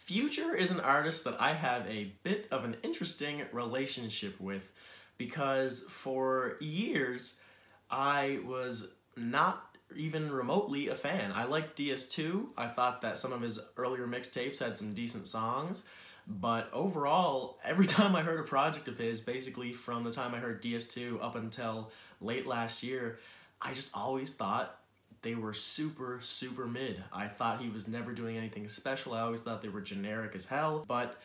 Future is an artist that I have a bit of an interesting relationship with because for years I was not even remotely a fan. I liked DS2. I thought that some of his earlier mixtapes had some decent songs, but overall, every time I heard a project of his, basically from the time I heard DS2 up until late last year, I just always thought they were super, super mid. I thought he was never doing anything special. I always thought they were generic as hell. But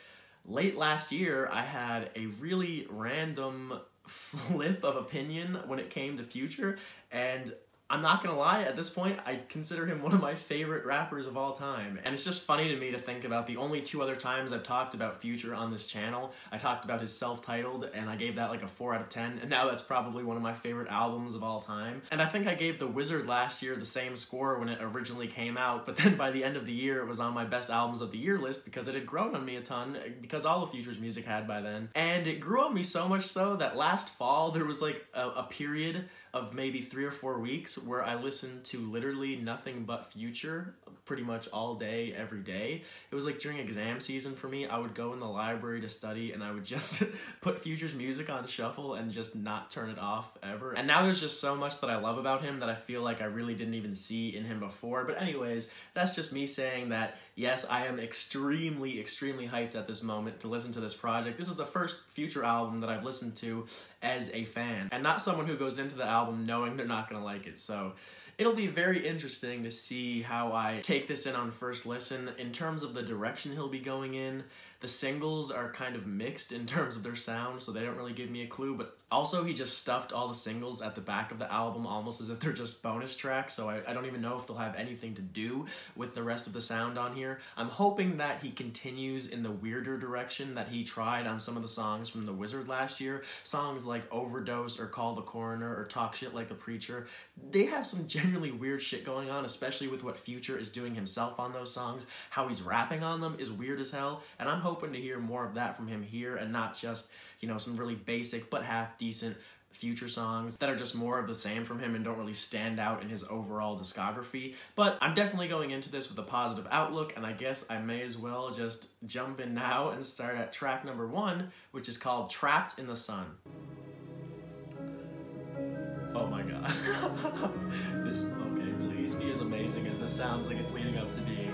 late last year, I had a really random flip of opinion when it came to Future, and I'm not gonna lie, at this point, I consider him one of my favorite rappers of all time. And it's just funny to me to think about the only two other times I've talked about Future on this channel. I talked about his self-titled, and I gave that like a 4 out of 10, and now that's probably one of my favorite albums of all time. And I think I gave The Wizard last year the same score when it originally came out, but then by the end of the year, it was on my best albums of the year list because it had grown on me a ton, because all of Future's music had by then. And it grew on me so much so that last fall, there was like a period of maybe 3 or 4 weeks where I listened to literally nothing but Future pretty much all day, every day. It was like during exam season for me. I would go in the library to study and I would just put Future's music on shuffle and just not turn it off ever. And now there's just so much that I love about him that I feel like I really didn't even see in him before. But anyways, that's just me saying that, yes, I am extremely, extremely hyped at this moment to listen to this project. This is the first Future album that I've listened to as a fan, and not someone who goes into the album knowing they're not gonna like it. So it'll be very interesting to see how I take this in on first listen. In terms of the direction he'll be going in, the singles are kind of mixed in terms of their sound, so they don't really give me a clue, but also he just stuffed all the singles at the back of the album almost as if they're just bonus tracks, so I don't even know if they'll have anything to do with the rest of the sound on here. I'm hoping that he continues in the weirder direction that he tried on some of the songs from The Wizard last year. Songs like Overdose or Call the Coroner or Talk Shit Like a Preacher. They have some genuinely weird shit going on, especially with what Future is doing himself on those songs. How he's rapping on them is weird as hell, and I'm hoping to hear more of that from him here and not just, you know, some really basic but half decent Future songs that are just more of the same from him and don't really stand out in his overall discography. But I'm definitely going into this with a positive outlook, and I guess I may as well just jump in now and start at track number 1, which is called Trapped in the Sun. Oh my god. This, okay, please be as amazing as this sounds like it's leading up to being.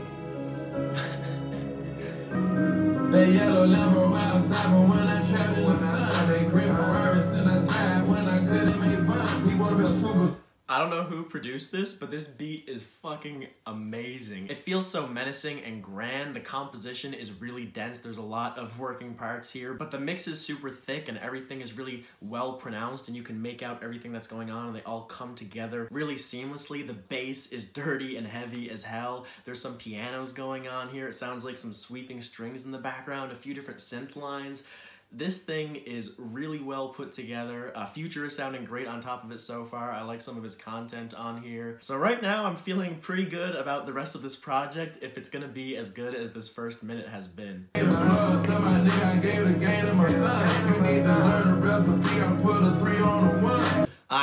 That yellow Lambo outside, but when I trapped in the sun, they grip Ferraris in the side when I couldn't make fun. We wanna be super. I don't know who produced this, but this beat is fucking amazing. It feels so menacing and grand. The composition is really dense. There's a lot of working parts here, but the mix is super thick and everything is really well pronounced and you can make out everything that's going on and they all come together really seamlessly. The bass is dirty and heavy as hell. There's some pianos going on here. It sounds like some sweeping strings in the background, a few different synth lines. This thing is really well put together. Future is sounding great on top of it so far. I like some of his content on here. So right now I'm feeling pretty good about the rest of this project if it's gonna be as good as this first minute has been. I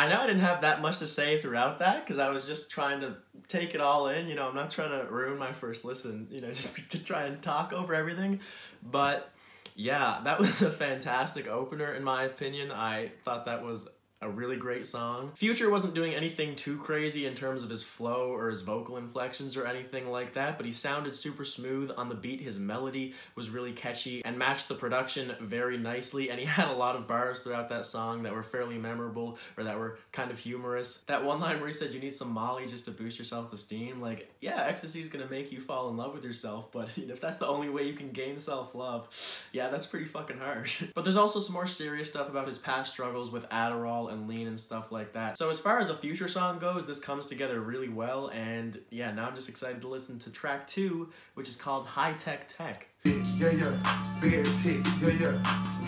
know I didn't have that much to say throughout that because I was just trying to take it all in. You know, I'm not trying to ruin my first listen, you know, just to try and talk over everything. But yeah, that was a fantastic opener in my opinion. I thought that was a really great song. Future wasn't doing anything too crazy in terms of his flow or his vocal inflections or anything like that, but he sounded super smooth on the beat. His melody was really catchy and matched the production very nicely, and he had a lot of bars throughout that song that were fairly memorable or that were kind of humorous. That one line where he said you need some Molly just to boost your self-esteem, like, yeah, ecstasy's gonna make you fall in love with yourself, but if that's the only way you can gain self-love, yeah, that's pretty fucking harsh. But there's also some more serious stuff about his past struggles with Adderall and lean and stuff like that. So as far as a Future song goes, this comes together really well, and yeah, now I'm just excited to listen to track 2, which is called High Tech Tech. Yeah, yeah, big ass hit, yeah, yeah,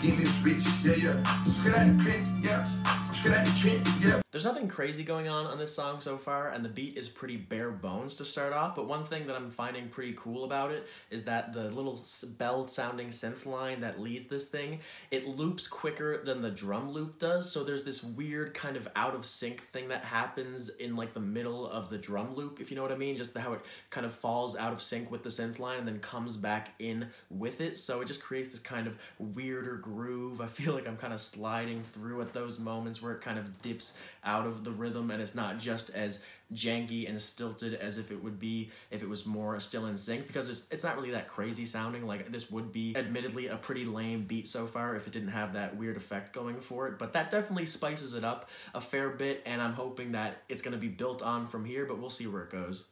give me this bitch, yeah, yeah, straight out the crib, yeah, straight out the trip, yeah. There's nothing crazy going on this song so far, and the beat is pretty bare bones to start off, but one thing that I'm finding pretty cool about it is that the little bell-sounding synth line that leads this thing, it loops quicker than the drum loop does, so there's this weird kind of out-of-sync thing that happens in like the middle of the drum loop, if you know what I mean, just how it kind of falls out of sync with the synth line and then comes back in with it, so it just creates this kind of weirder groove. I feel like I'm kind of sliding through at those moments where it kind of dips out of the rhythm and it's not just as janky and stilted as if it would be if it was more still in sync, because it's not really that crazy sounding. Like, this would be admittedly a pretty lame beat so far if it didn't have that weird effect going for it, but that definitely spices it up a fair bit, and I'm hoping that it's going to be built on from here, but we'll see where it goes.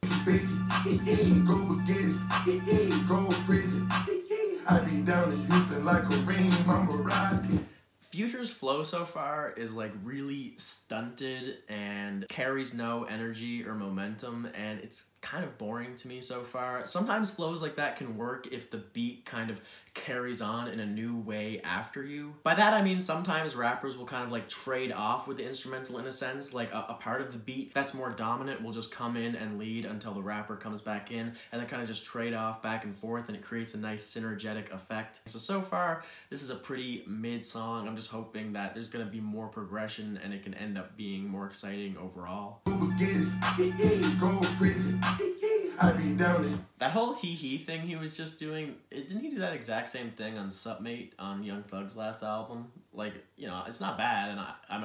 I be down in Houston like a ring, I'm a ride. Future's flow so far is like really stunted and carries no energy or momentum, and it's kind of boring to me so far. Sometimes flows like that can work if the beat kind of carries on in a new way after you. By that I mean sometimes rappers will kind of like trade off with the instrumental in a sense, like a part of the beat that's more dominant will just come in and lead until the rapper comes back in, and then kind of just trade off back and forth, and it creates a nice synergetic effect. So far this is a pretty mid song. I'm just hoping that there's gonna be more progression and it can end up being more exciting overall. That whole hee thing he was just doing, didn't he do that exact same thing on Sup Mate on Young Thug's last album? Like, you know, it's not bad, and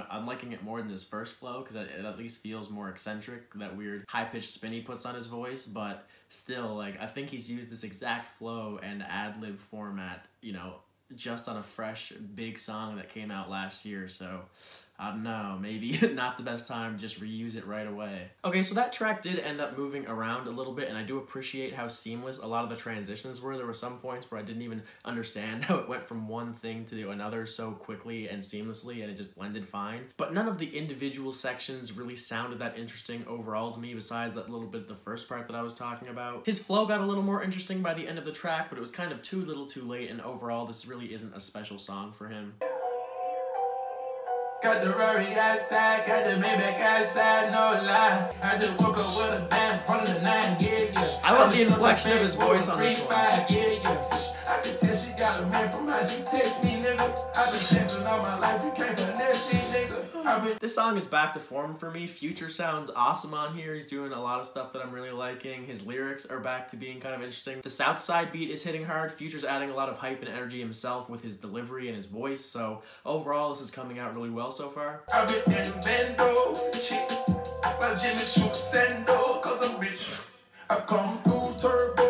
I'm liking it more than his first flow, because it at least feels more eccentric, that weird high-pitched spin he puts on his voice, but still, like, I think he's used this exact flow and ad-lib format, you know, just on a fresh, big song that came out last year, so I don't know, maybe not the best time to just reuse it right away. Okay, so that track did end up moving around a little bit, and I do appreciate how seamless a lot of the transitions were. There were some points where I didn't even understand how it went from one thing to another so quickly and seamlessly, and it just blended fine. But none of the individual sections really sounded that interesting overall to me, besides that little bit the first part that I was talking about. His flow got a little more interesting by the end of the track, but it was kind of too little too late, and overall this really isn't a special song for him. Got the Rory outside, got the Maybach outside, no lie. I just woke up with a damn 109, yeah. I love the inflection of his voice on this one. I can tell she got a man from how she text me, nigga. I've been dancing all my life, you can't finesse me, nigga. This song is back to form for me. Future sounds awesome on here. He's doing a lot of stuff that I'm really liking. His lyrics are back to being kind of interesting. The Southside beat is hitting hard. Future's adding a lot of hype and energy himself with his delivery and his voice. So overall, this is coming out really well so far. I've been in bando, shit. My Jimmy Choo Sando, cause I'm rich. I come through turbo.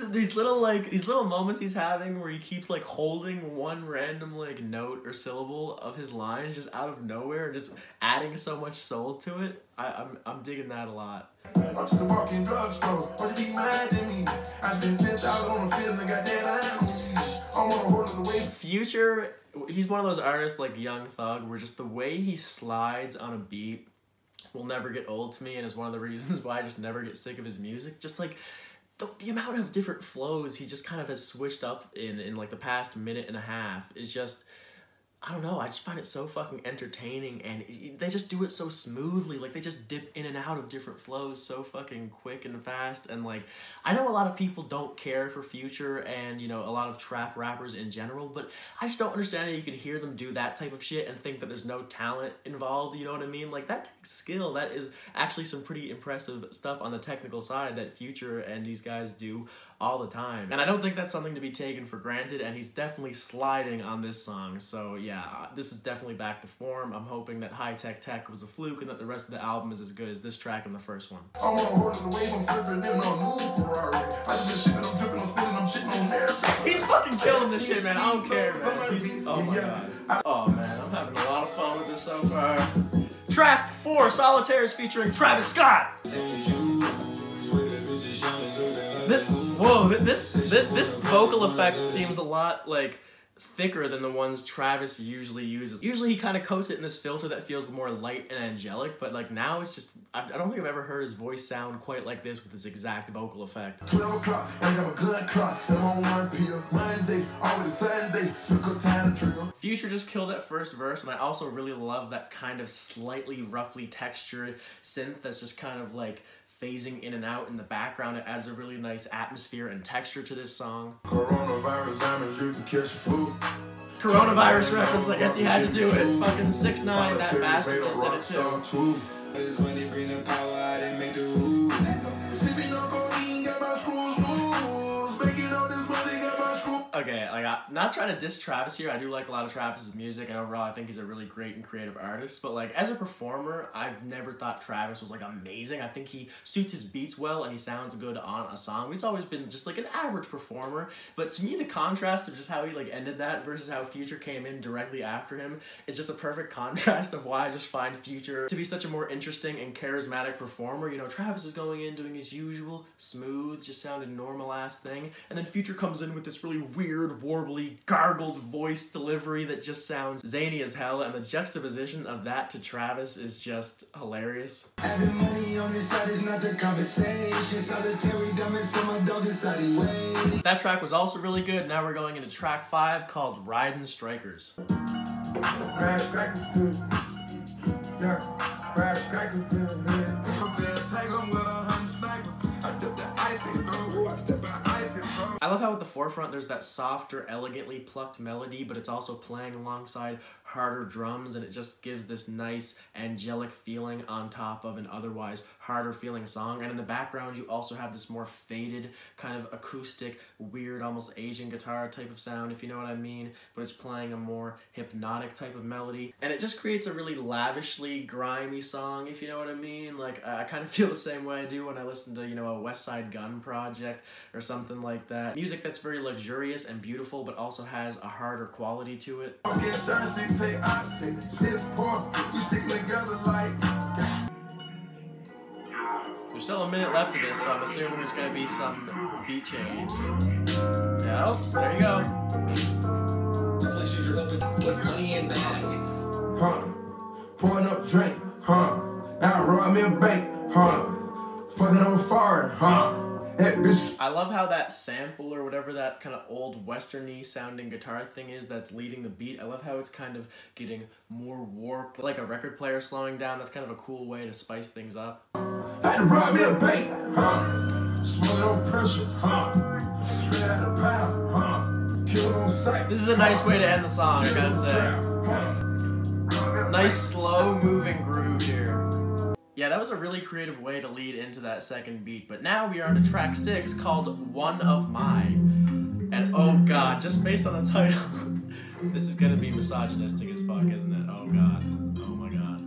These little moments he's having where he keeps like holding one random like note or syllable of his lines just out of nowhere and just adding so much soul to it. I'm digging that a lot. I'm just a walking drugstore. Why you be mad at me? I spent 10,000 on a film and got that line on me. I wanna hold it away. Future, he's one of those artists like Young Thug where just the way he slides on a beat will never get old to me, and is one of the reasons why I just never get sick of his music. Just like the amount of different flows he just kind of has switched up in like the past minute and a half is just, I don't know, I just find it so fucking entertaining, and they just do it so smoothly. Like, they just dip in and out of different flows so fucking quick and fast, and like, I know a lot of people don't care for Future and, you know, a lot of trap rappers in general, but I just don't understand that you can hear them do that type of shit and think that there's no talent involved, you know what I mean? Like, that takes skill. That is actually some pretty impressive stuff on the technical side that Future and these guys do all the time. And I don't think that's something to be taken for granted, and he's definitely sliding on this song, so yeah, this is definitely back to form. I'm hoping that High Tech Tech was a fluke and that the rest of the album is as good as this track and the first one. He's fucking killing this shit, man. I don't care, man. Oh my god. Oh man, I'm having a lot of fun with this so far. Track 4, Solitaires featuring Travis Scott. This vocal effect seems a lot like thicker than the ones Travis usually uses. Usually he kind of coats it in this filter that feels more light and angelic, but like now it's just, I don't think I've ever heard his voice sound quite like this with this exact vocal effect. 12 o'clock, I got a good clock, I'm on 1 p.m. Monday, always Sunday, took a time to trigger. Future just killed that first verse, and I also really love that kind of slightly roughly textured synth that's just kind of like phasing in and out in the background. It adds a really nice atmosphere and texture to this song. Coronavirus, I'm as you can catch food. Coronavirus reference, I guess he had to do it. Fucking 6ix9ine, that bastard just did it too. Okay, like I'm not trying to diss Travis here. I do like a lot of Travis's music, and overall I think he's a really great and creative artist. But like as a performer, I've never thought Travis was like amazing. I think he suits his beats well and he sounds good on a song. He's always been just like an average performer. But to me, the contrast of just how he like ended that versus how Future came in directly after him is just a perfect contrast of why I just find Future to be such a more interesting and charismatic performer. You know, Travis is going in doing his usual smooth, just sounding normal ass thing, and then Future comes in with this really weird, warbly, gargled voice delivery that just sounds zany as hell, and the juxtaposition of that to Travis is just hilarious. Having money on this side is not the conversation. Solitary diamonds for my dog inside his way. That track was also really good. Now we're going into track 5 called Ridin' Strikers. Crash crackers good. Yeah, crash crackers good. I'm gonna take them with 100 snipers. I dip the ice in, bro. I step out ice in, bro. I love how at the forefront there's that softer, elegantly plucked melody, but it's also playing alongside harder drums, and it just gives this nice angelic feeling on top of an otherwise harder feeling song. And in the background you also have this more faded kind of acoustic, weird, almost Asian guitar type of sound, if you know what I mean, but it's playing a more hypnotic type of melody, and it just creates a really lavishly grimy song, if you know what I mean. Like I kind of feel the same way I do when I listen to, you know, a West Side Gun project or something like that. Music that's very luxurious and beautiful, but also has a harder quality to it. There's still a minute left of this, so I'm assuming there's gonna be some beat change. Yeah, oh, there you go. Looks like she's hoping to put money in the bag. Pouring up drink, now rob me a bank, fuck it on fire, that bitch. I love how that sample or whatever that kind of old western-y sounding guitar thing is that's leading the beat. I love how it's kind of getting more warped, like a record player slowing down. That's kind of a cool way to spice things up. Had to rob me a bank, smoking on pressure, straight out of pound, kill on sight. This is a nice way to end the song, I gotta say. Nice slow moving groove here. Yeah, that was a really creative way to lead into that second beat, but now we are on to track 6 called One of My. And oh god, just based on the title, this is gonna be misogynistic as fuck, isn't it? Oh god. Oh my god.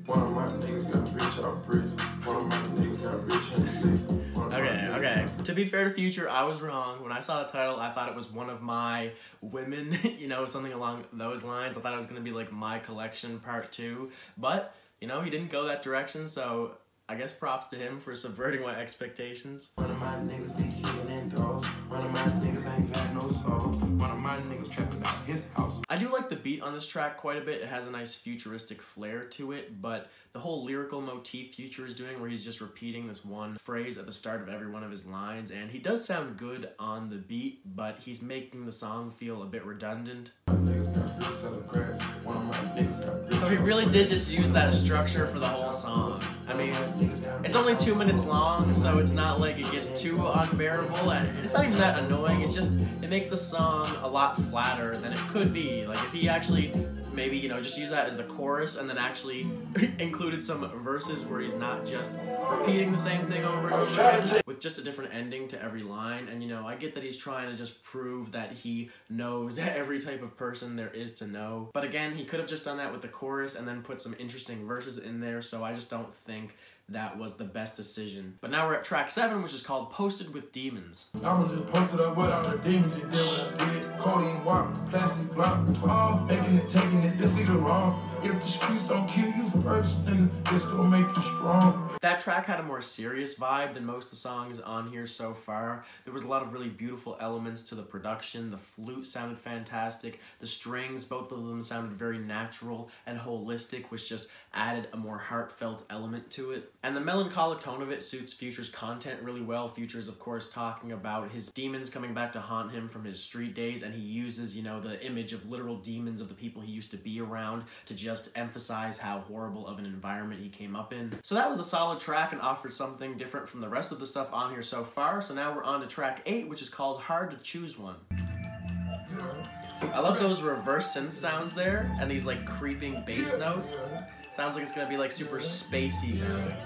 One of my niggas got rich off bricks. One of my niggas got rich in the flicks. Okay. To be fair to Future, I was wrong. When I saw the title, I thought it was One of My Women, you know, something along those lines. I thought it was gonna be like My Collection Part 2, but you know, he didn't go that direction, so I guess props to him for subverting my expectations. One of my niggas be killing indoors. One of my niggas ain't got no soul. One of my niggas trapping out his house. I do like the beat on this track quite a bit. It has a nice futuristic flair to it, but the whole lyrical motif Future is doing where he's just repeating this one phrase at the start of every one of his lines, and he does sound good on the beat, but he's making the song feel a bit redundant. So he really did just use that structure for the whole song. I mean, it's only 2 minutes long, so it's not like it gets too unbearable, and it's not even that annoying. It's just, it makes the song a lot flatter than it could be. Like if he actually maybe, you know, just use that as the chorus and then actually included some verses where he's not just repeating the same thing over and over again with just a different ending to every line. And, you know, I get that he's trying to just prove that he knows every type of person there is to know. But again, he could have just done that with the chorus and then put some interesting verses in there, so I just don't think that was the best decision. But now we're at track 7, which is called Posted with Demons. I was just posted up with all the demons and did what I did. Codeine walk, plastic block, fall, making it, taking it, this is the wrong. If the streets don't kill you first, nigga, it's gonna make you strong. That track had a more serious vibe than most of the songs on here so far. There was a lot of really beautiful elements to the production. The flute sounded fantastic. The strings, both of them sounded very natural and holistic, which just added a more heartfelt element to it. And the melancholic tone of it suits Future's content really well. Future's, of course, talking about his demons coming back to haunt him from his street days, and he uses, you know, the image of literal demons of the people he used to be around to just emphasize how horrible of an environment he came up in. So that was a solid track and offered something different from the rest of the stuff on here so far. So now we're on to track 8, which is called Hard to Choose One. I love those reverse synth sounds there and these like creeping bass notes. Sounds like it's gonna be like super spacey sounding.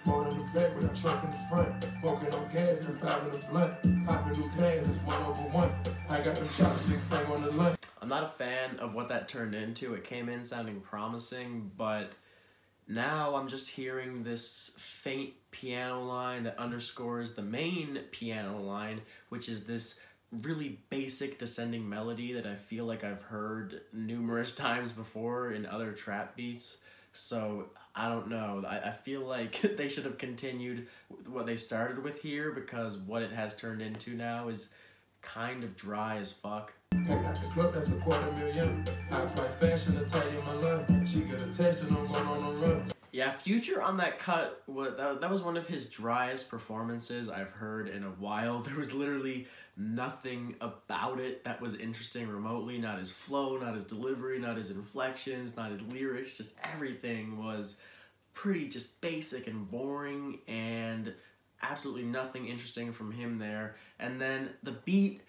More in the back with a truck in the front. Smoking on gas and 5 in the blunt. Popping new tags, it's 1/1. I got them chopsticks, sang on the lunch. I'm not a fan of what that turned into. It came in sounding promising, but now I'm just hearing this faint piano line that underscores the main piano line, which is this really basic descending melody that I feel like I've heard numerous times before in other trap beats. So I don't know. I feel like they should have continued with what they started with here, because what it has turned into now is kind of dry as fuck. I got the club that's $250,000. High price fashion, Italian my love. She get attention, I'm going on a run. Yeah, Future on that cut, that was one of his driest performances I've heard in a while. There was literally nothing about it that was interesting remotely. Not his flow, not his delivery, not his inflections, not his lyrics. Just everything was pretty just basic and boring, and absolutely nothing interesting from him there. And then the beat,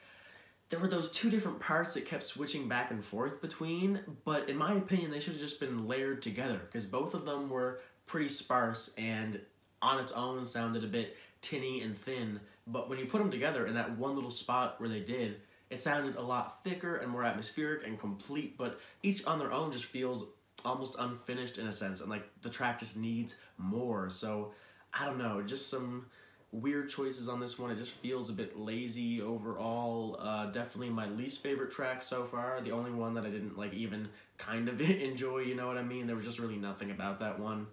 there were those two different parts that kept switching back and forth between, but in my opinion, they should have just been layered together, because both of them were pretty sparse and on its own sounded a bit tinny and thin, but when you put them together in that one little spot where they did, it sounded a lot thicker and more atmospheric and complete, but each on their own just feels almost unfinished in a sense, and like the track just needs more. So I don't know, just some weird choices on this one. It just feels a bit lazy overall. Definitely my least favorite track so far. The only one that I didn't like even kind of enjoy, you know what I mean? There was just really nothing about that one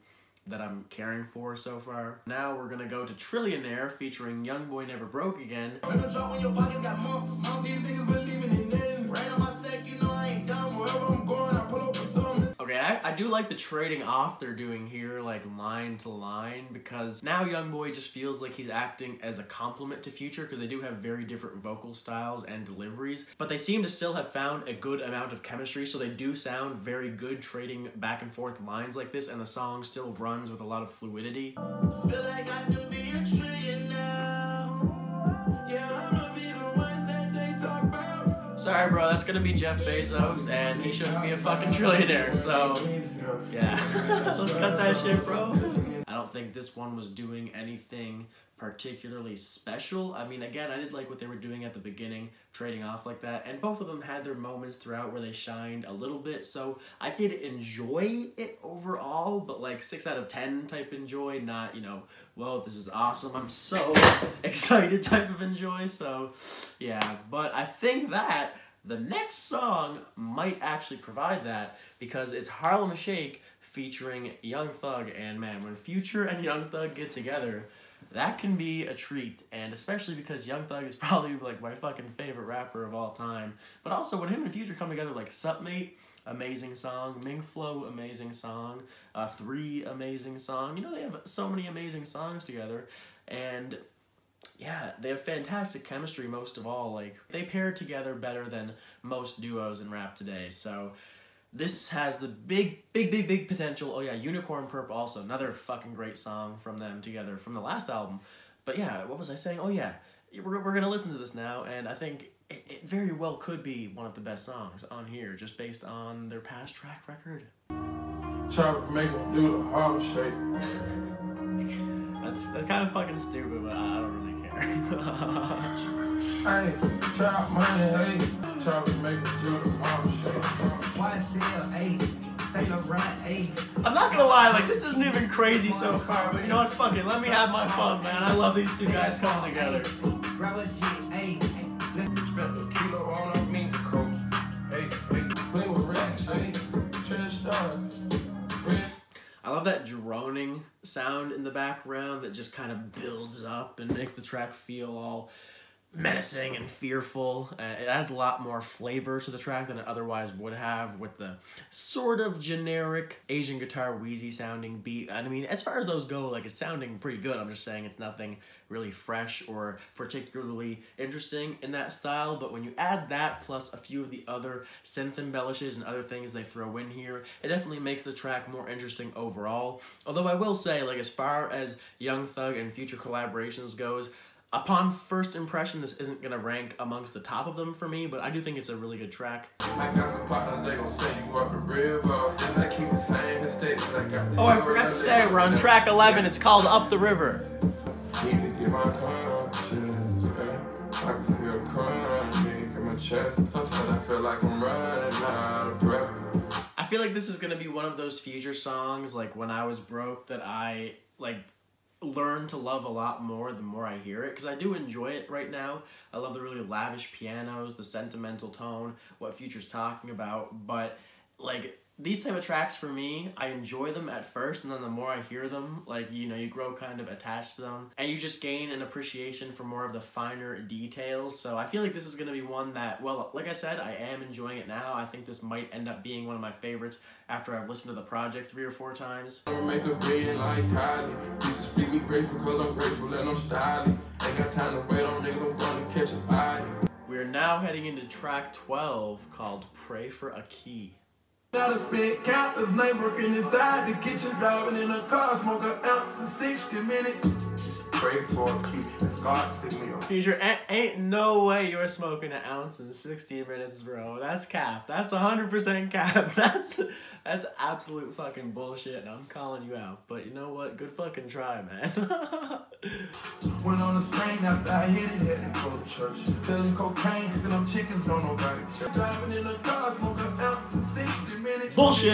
that I'm caring for so far. Now we're gonna go to Trillionaire featuring Youngboy Never Broke Again. Okay, I do like the trading off they're doing here, like line to line, because now Youngboy just feels like he's acting as a compliment to Future, because they do have very different vocal styles and deliveries, but they seem to still have found a good amount of chemistry, so they do sound very good trading back and forth lines like this, and the song still runs with a lot of fluidity. Feel like I can be a trillion now. Yeah, I'ma be the one that they talk about. Sorry, bro, that's gonna be Jeff Bezos, and he shouldn't be a fucking trillionaire, so yeah. Let's cut that shit, bro. I don't think this one was doing anything particularly special. I mean, again, I did like what they were doing at the beginning, trading off like that, and both of them had their moments throughout where they shined a little bit, so I did enjoy it overall, but like 6 out of 10 type enjoy, not, you know, whoa, this is awesome, I'm so excited type of enjoy. So yeah, but I think that the next song might actually provide that, because it's Harlem Shake featuring Young Thug, and man, when Future and Young Thug get together, that can be a treat, and especially because Young Thug is probably like my fucking favorite rapper of all time. But also when him and Future come together, like Sup Mate, amazing song, Ming Flow, amazing song, 3, amazing song. You know, they have so many amazing songs together, and yeah, they have fantastic chemistry most of all. Like, they pair together better than most duos in rap today, so this has the big potential. Oh yeah, Unicorn Purp also, another fucking great song from them together from the last album. But yeah, what was I saying? Oh yeah, we're gonna listen to this now, and I think it very well could be one of the best songs on here, just based on their past track record. Try to make them do the Harlem Shake. That's kind of fucking stupid, but I don't really care. Hey, trap money, hey. Try to make them do the Harlem Shake. I'm not gonna lie, like, this isn't even crazy so far, but you know what, fuck it, let me have my fun, man. I love these two guys coming together. Spent a kilo on a mink coat. Hey, love that droning sound in the background that just kind of builds up and makes the track feel all menacing and fearful. It adds a lot more flavor to the track than it otherwise would have with the sort of generic Asian guitar wheezy sounding beat. I mean, as far as those go, like, it's sounding pretty good. I'm just saying it's nothing really fresh or particularly interesting in that style. But when you add that plus a few of the other synth embellishes and other things they throw in here, it definitely makes the track more interesting overall. Although I will say, like, as far as Young Thug and Future collaborations goes, upon first impression, this isn't going to rank amongst the top of them for me, but I do think it's a really good track. I got some partners, they gon' send you up the river. And I keep the same mistakes I got. Oh, I forgot to say, we're on track 11. It's called Up the River. Need to get my conscience, I can feel the crunch in my chest. Sometimes I feel like I'm running out of breath. I feel like this is going to be one of those Future songs, like When I Was Broke, that I, like, learn to love a lot more the more I hear it, because I do enjoy it right now. I love the really lavish pianos, the sentimental tone, what Future's talking about, but like these type of tracks for me, I enjoy them at first, and then the more I hear them, like, you know, you grow kind of attached to them, and you just gain an appreciation for more of the finer details. So I feel like this is going to be one that, well, like I said, I am enjoying it now. I think this might end up being one of my favorites after I've listened to the project 3 or 4 times. I'ma make a billion like Kylie. Bitches freak me grateful because I'm grateful and I'm styling. Ain't got time to wait on niggas, I'm gonna catch a body. We are now heading into track 12 called Pray for a Key. Now to spend countless nights working inside the kitchen, driving in a car, smoke an ounce in 60 minutes. Just pray for a key, and God send me a Future, ain't no way you're smoking an ounce in 60 minutes, bro. That's cap. That's 100% cap. That's absolute fucking bullshit, and I'm calling you out. But you know what? Good fucking try, man. Went on a strain after I hit it, had to go to church. Selling cocaine, cause them chickens don't nobody care. Driving in a car, smoke an ounce in 60 minutes. Bullshit.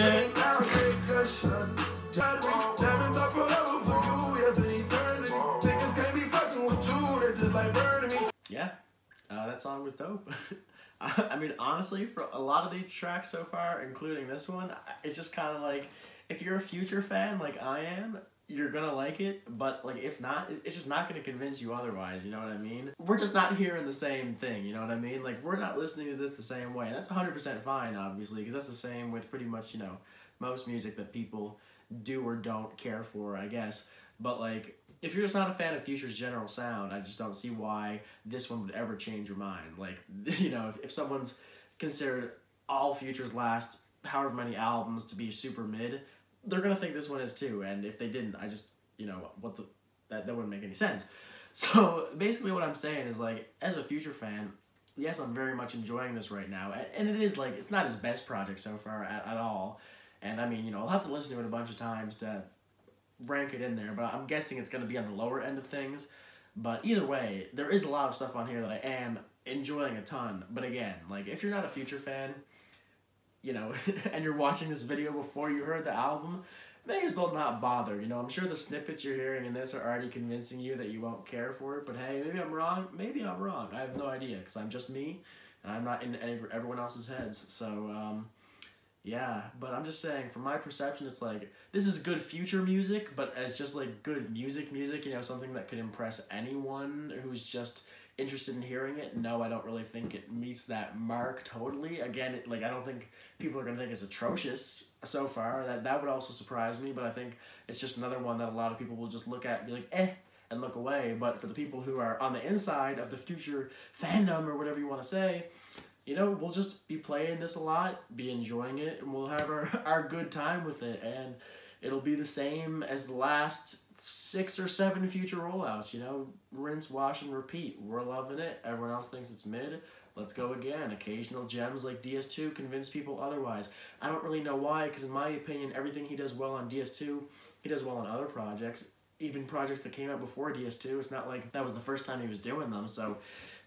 Yeah, that song was dope. I mean, honestly, for a lot of these tracks so far, including this one, it's just kind of like, if you're a Future fan like I am, you're gonna like it, but like if not, it's just not gonna convince you otherwise, you know what I mean? We're just not hearing the same thing, you know what I mean? Like, we're not listening to this the same way, and that's 100% fine, obviously, because that's the same with pretty much, you know, most music that people do or don't care for, I guess. But like, if you're just not a fan of Future's general sound, I just don't see why this one would ever change your mind. Like, you know, if someone's considered all Future's last however many albums to be super mid, they're gonna think this one is too. And if they didn't, I just, you know, that wouldn't make any sense. So basically what I'm saying is, like, as a Future fan, yes, I'm very much enjoying this right now. And it is, like, it's not his best project so far at all. And I mean, you know, I'll have to listen to it a bunch of times to rank it in there, but I'm guessing it's going to be on the lower end of things. But either way, there is a lot of stuff on here that I am enjoying a ton. But again, like, if you're not a Future fan, you know, and you're watching this video before you heard the album, may as well not bother. You know, I'm sure the snippets you're hearing in this are already convincing you that you won't care for it, but hey, maybe I'm wrong. Maybe I'm wrong. I have no idea, because I'm just me, and I'm not in everyone else's heads. So, yeah, but I'm just saying, from my perception, it's like, this is good Future music, but as just like good music, you know, something that could impress anyone who's just interested in hearing it. No, I don't really think it meets that mark totally. Again, like, I don't think people are gonna think it's atrocious so far. That would also surprise me, but I think it's just another one that a lot of people will just look at and be like, eh, and look away. But for the people who are on the inside of the Future fandom, or whatever you want to say, you know, we'll just be playing this a lot, be enjoying it, and we'll have our good time with it, and it'll be the same as the last 6 or 7 Future rollouts, you know, rinse, wash, and repeat. We're loving it. Everyone else thinks it's mid. Let's go again. Occasional gems like DS2 convince people otherwise. I don't really know why, because in my opinion, everything he does well on DS2, he does well on other projects, even projects that came out before DS2. It's not like that was the first time he was doing them, so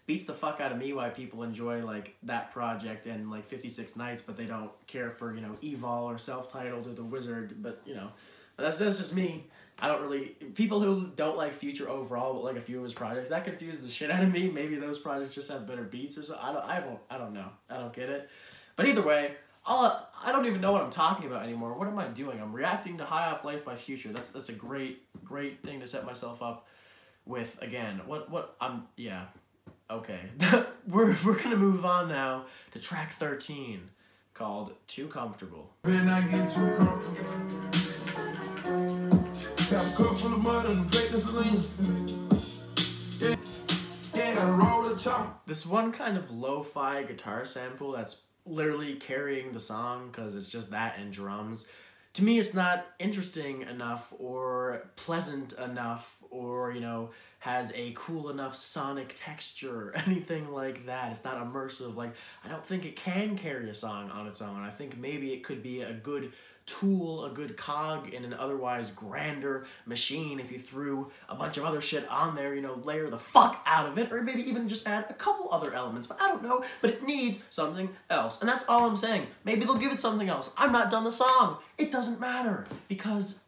beats the fuck out of me why people enjoy, like, that project and, like, 56 Nights, but they don't care for, you know, Evol or Self-Titled or The Wizard. But, you know, that's just me. I don't really... People who don't like Future overall, but like a few of his projects, that confuses the shit out of me. Maybe those projects just have better beats or so. I don't know. I don't get it. But either way, I don't even know what I'm talking about anymore. What am I doing? I'm reacting to High Off Life by Future. That's a great thing to set myself up with. Again, yeah. Okay. we're gonna move on now to track 13, called Too Comfortable. When I get too comfortable, got a cup full of mud and a plate of Selena. Yeah, gotta roll the chop. This one kind of lo-fi guitar sample that's literally carrying the song because it's just that and drums. To me, it's not interesting enough or pleasant enough or, you know, has a cool enough sonic texture or anything like that. It's not immersive. Like, I don't think it can carry a song on its own. I think maybe it could be a good tool, a good cog in an otherwise grander machine if you threw a bunch of other shit on there, you know, layer the fuck out of it, or maybe even just add a couple other elements, but I don't know, but it needs something else, and that's all I'm saying. Maybe they'll give it something else. I'm not done the song. It doesn't matter, because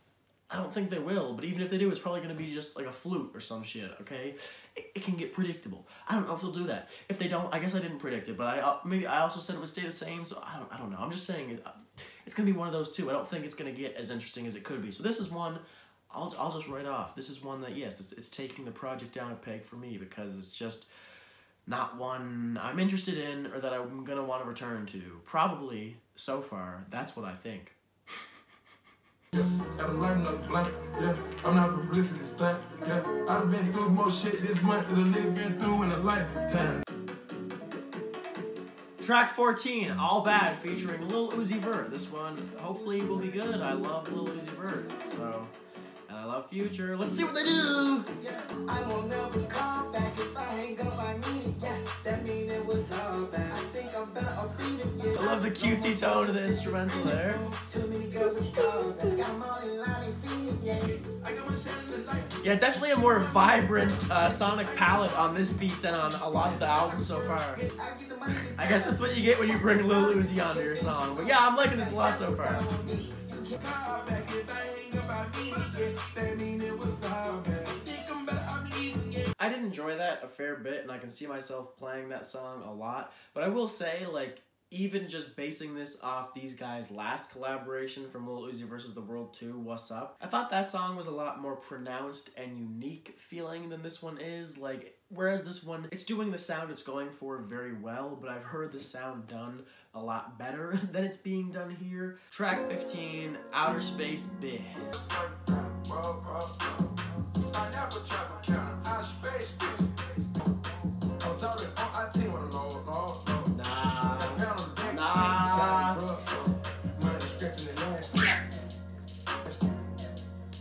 I don't think they will, but even if they do, it's probably going to be just like a flute or some shit, okay? It can get predictable. I don't know if they'll do that. If they don't, I guess I didn't predict it, but maybe I also said it would stay the same, so I don't know. I'm just saying it's going to be one of those two. I don't think it's going to get as interesting as it could be. So this is one I'll just write off. This is one that, yes, it's taking the project down a peg for me because it's just not one I'm interested in or that I'm going to want to return to. Probably, so far, that's what I think. Gotta lighten up blank, yeah. I'm not a publicity stunt, yeah. I've been through more shit this month than a nigga been through in a lifetime. Track 14, All Bad, featuring Lil Uzi Vert. This one hopefully will be good. I love Lil Uzi Vert, so, and I love Future. Let's see what they do. Yeah, I won't never call back if I hang up. I need it. Yeah, that mean it was all bad. I think I'm better off beating it. I love the cutesy tone of the instrumental there. Too many girls was called back. I'm all in line and feeding. Yeah, I got my shit in the light. Yeah, definitely a more vibrant sonic palette on this beat than on a lot of the album so far. I guess that's what you get when you bring Lil Uzi onto your song. But yeah, I'm liking this a lot so far. I did enjoy that a fair bit, and I can see myself playing that song a lot. But I will say, like, even just basing this off these guys' last collaboration from Lil Uzi vs. The World 2, What's Up? I thought that song was a lot more pronounced and unique feeling than this one is. Like, whereas this one, it's doing the sound it's going for very well, but I've heard the sound done a lot better than it's being done here. Track 15, Outer Space Big.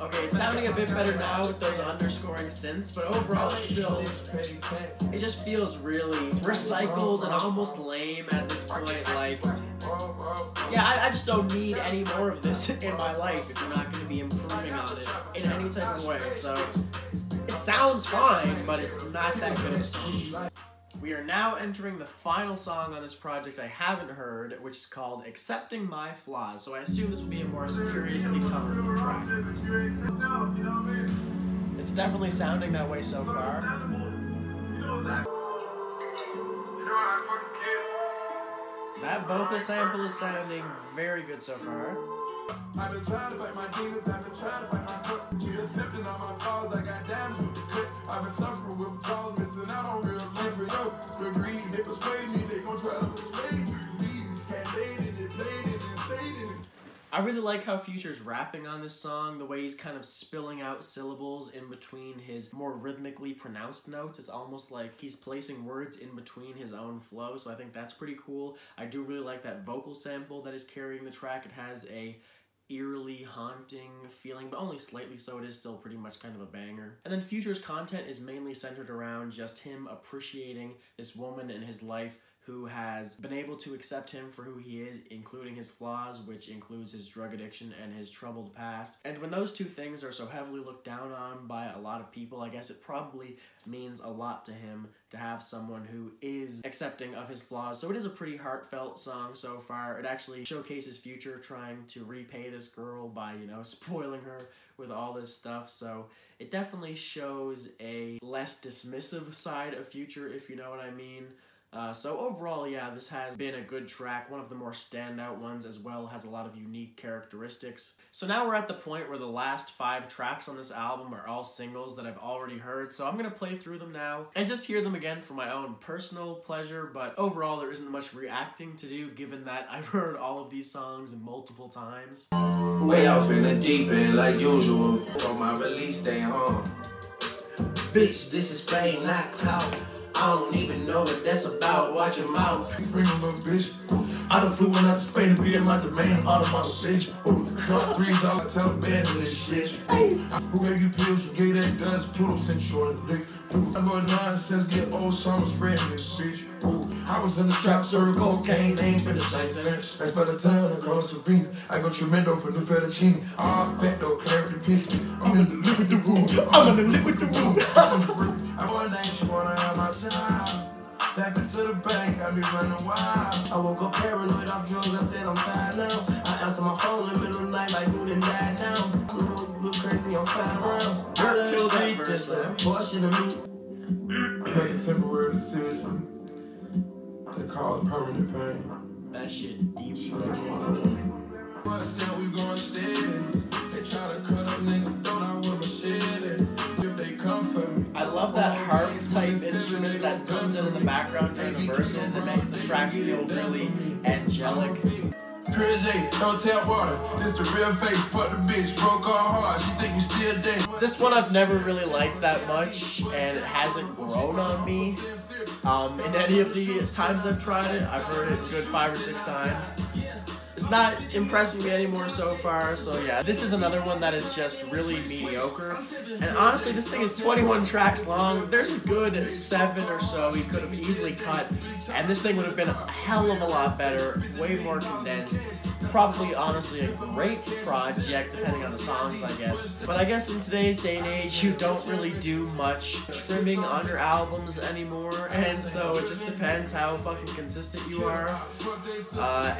Okay, it's sounding a bit better now with those underscoring synths, but overall it's still, it just feels really recycled and almost lame at this point. Like, yeah, I just don't need any more of this in my life if you're not going to be improving on it in any type of way. So it sounds fine, but it's not that good of a song. We are now entering the final song on this project I haven't heard, which is called Accepting My Flaws, so I assume this will be a more seriously toned track. It's definitely sounding that way so far. That vocal sample is sounding very good so far. I've been trying to fight my demons, I've been trying to fight my cup. She accepting all my flaws, I got diamonds with the cut. I've been suffering with withdrawals, missing out on real life for yo. The greed, they persuade me, they gon' try to persuade you. Can't lay it, it played it, and stayed in it. I really like how Future's rapping on this song, the way he's kind of spilling out syllables in between his more rhythmically pronounced notes. It's almost like he's placing words in between his own flow, so I think that's pretty cool. I do really like that vocal sample that is carrying the track. It has a eerily haunting feeling, but only slightly so. It is still pretty much kind of a banger. And then Future's content is mainly centered around just him appreciating this woman in his life who has been able to accept him for who he is, including his flaws, which includes his drug addiction and his troubled past. And when those two things are so heavily looked down on by a lot of people, I guess it probably means a lot to him to have someone who is accepting of his flaws. So it is a pretty heartfelt song so far. It actually showcases Future trying to repay this girl by, you know, spoiling her with all this stuff. So it definitely shows a less dismissive side of Future, if you know what I mean. So overall, yeah, this has been a good track, one of the more standout ones as well, has a lot of unique characteristics. So now we're at the point where the last 5 tracks on this album are all singles that I've already heard, so I'm gonna play through them now and just hear them again for my own personal pleasure, but overall there isn't much reacting to do given that I've heard all of these songs multiple times. Way off in the deep end like usual. On my release day home. Bitch, this is fame, not clout. I don't even know what that's about. Watch your mouth. Bring a little bitch. I done flew one out to Spain to be in my domain. Automata bitch. Drop $3, tell the band of this bitch. Who gave you pills? Who gave that dust? Pluto sent you on the lick. I got nonsense, get old summer spreading this bitch. I was in the trap, serving cocaine, ain't been the same thing. That's by the time I go to Serena. I go tremendo for the fettuccine. All fat though, clarity pinky. I'm in the liquid the room. I'm in the liquid the room. I wanna dance, you wanna have my time. Back into the bank, I be running wild. I woke up paranoid off drugs, I said I'm tired now. I answer my phone in the middle of the night like who done died now. Look crazy on 5 rounds. Girl, Kill that streets, verse, just though. a portion of me. Make a temporary decision that cause permanent pain. That shit deep. But still we going steady. They try to cut up niggas, throw out with machete. If they come for me. I love that harp type instrument that comes in the background during the verses. It makes the track feel really angelic. Pure J, don't tell water. This the real face. Fuck the bitch, broke her heart. She think we still dead. This one I've never really liked that much, and it hasn't grown on me. In any of the times I've tried it, I've heard it a good 5 or 6 times. It's not impressing me anymore so far, so yeah, this is another one that is just really mediocre. And honestly, this thing is 21 tracks long. There's a good 7 or so he could have easily cut, and this thing would have been a hell of a lot better, way more condensed. Probably, honestly, a great project, depending on the songs, I guess. But I guess in today's day and age, you don't really do much trimming on your albums anymore, and so it just depends how fucking consistent you are.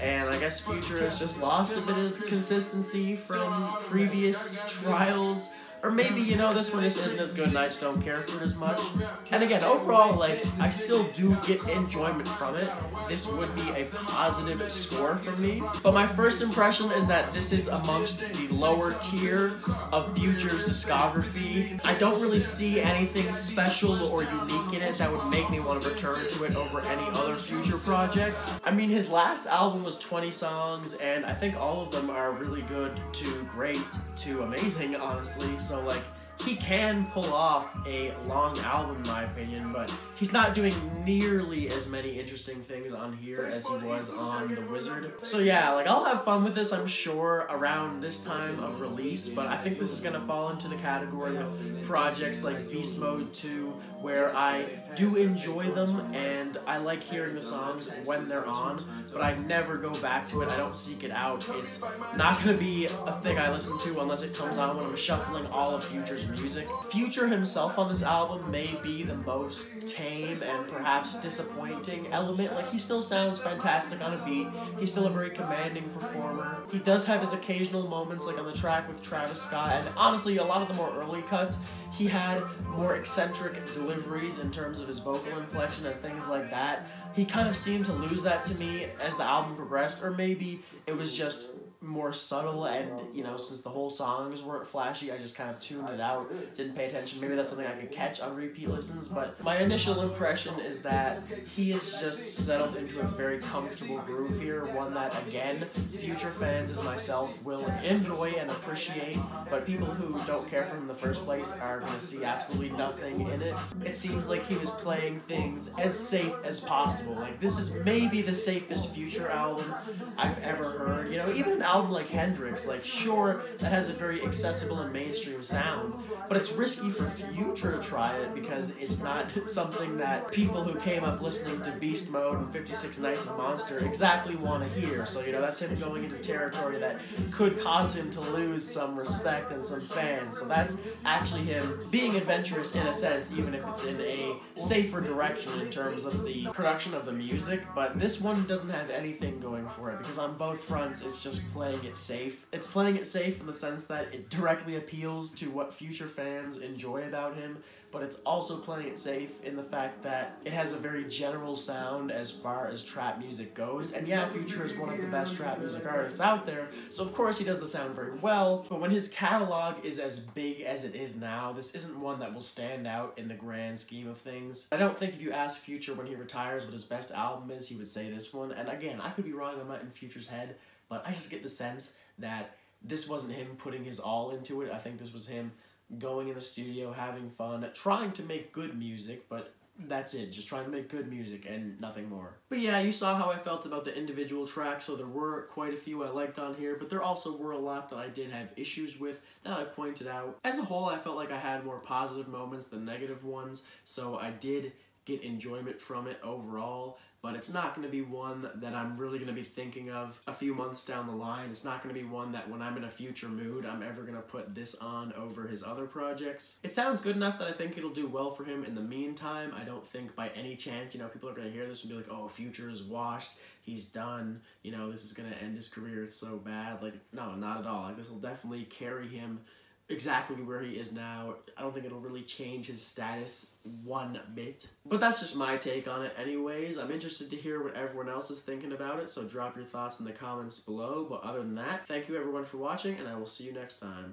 And I guess Future has just lost a bit of consistency from previous trials. Or maybe, you know, this one just isn't as good and I just don't care for it as much. And again, overall, like, I still do get enjoyment from it. This would be a positive score for me. But my first impression is that this is amongst the lower tier of Future's discography. I don't really see anything special or unique in it that would make me want to return to it over any other Future project. I mean, his last album was 20 songs, and I think all of them are really good to great to amazing, honestly. So like, he can pull off a long album in my opinion, but he's not doing nearly as many interesting things on here as he was on The Wizard. So yeah, like, I'll have fun with this, I'm sure, around this time of release, but I think this is gonna fall into the category with projects like Beast Mode 2, where I do enjoy them and I like hearing the songs when they're on, but I never go back to it. I don't seek it out. It's not gonna be a thing I listen to unless it comes on when I'm shuffling all of Future's music. Future himself on this album may be the most tame and perhaps disappointing element. Like, he still sounds fantastic on a beat. He's still a very commanding performer. He does have his occasional moments, like on the track with Travis Scott, and honestly, a lot of the more early cuts, he had more eccentric deliveries in terms of his vocal inflection and things like that. He kind of seemed to lose that to me as the album progressed, or maybe it was just more subtle, and, you know, since the whole songs weren't flashy, I just kind of tuned it out, didn't pay attention. Maybe that's something I could catch on repeat listens, but my initial impression is that he has just settled into a very comfortable groove here, one that, again, Future fans as myself will enjoy and appreciate, but people who don't care for him in the first place are going to see absolutely nothing in it. It seems like he was playing things as safe as possible. Like, this is maybe the safest Future album I've ever heard. You know, even an album like Hendrix, like, sure, that has a very accessible and mainstream sound, but it's risky for Future to try it because it's not something that people who came up listening to Beast Mode and 56 Nights of Monster exactly want to hear. So, you know, that's him going into territory that could cause him to lose some respect and some fans. So that's actually him being adventurous in a sense, even if it's in a safer direction in terms of the production of the music. But this one doesn't have anything going for it because on both fronts it's just played playing it safe. It's playing it safe in the sense that it directly appeals to what Future fans enjoy about him, but it's also playing it safe in the fact that it has a very general sound as far as trap music goes. And yeah, Future is one of the best trap music artists out there, so of course he does the sound very well, but when his catalog is as big as it is now, this isn't one that will stand out in the grand scheme of things. I don't think if you ask Future when he retires what his best album is, he would say this one. And again, I could be wrong, I'm not in Future's head, but I just get the sense that this wasn't him putting his all into it. I think this was him going in the studio, having fun, trying to make good music, but that's it, just trying to make good music and nothing more. But yeah, you saw how I felt about the individual tracks, so there were quite a few I liked on here, but there also were a lot that I did have issues with that I pointed out. As a whole, I felt like I had more positive moments than negative ones, so I did get enjoyment from it overall, but it's not going to be one that I'm really going to be thinking of a few months down the line. It's not going to be one that when I'm in a future mood, I'm ever going to put this on over his other projects. It sounds good enough that I think it'll do well for him in the meantime. I don't think by any chance, you know, people are going to hear this and be like, oh, Future is washed, he's done, you know, this is going to end his career, it's so bad. Like, no, not at all. Like, this will definitely carry him exactly where he is now. I don't think it'll really change his status one bit. But that's just my take on it anyways. I'm interested to hear what everyone else is thinking about it, so drop your thoughts in the comments below. But other than that, thank you everyone for watching, and I will see you next time.